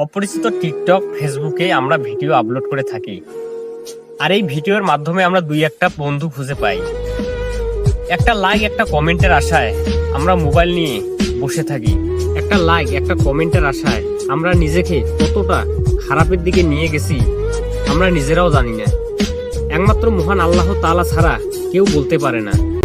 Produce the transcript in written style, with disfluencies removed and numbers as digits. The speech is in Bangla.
অপরিচিত টিকটক, ফেসবুকে আমরা ভিডিও আপলোড করে থাকি। আর এই ভিডিওর মাধ্যমে আমরা দুই একটা বন্ধু খুঁজে পাই। একটা লাইক, একটা কমেন্টের আশায় আমরা মোবাইল নিয়ে বসে থাকি। একটা লাইক, একটা কমেন্টের আশায় আমরা নিজেকে কতটা খারাপের দিকে নিয়ে গেছি আমরা নিজেরাও জানি না। একমাত্র মহান আল্লাহ তাআলা ছাড়া কেউ বলতে পারে না।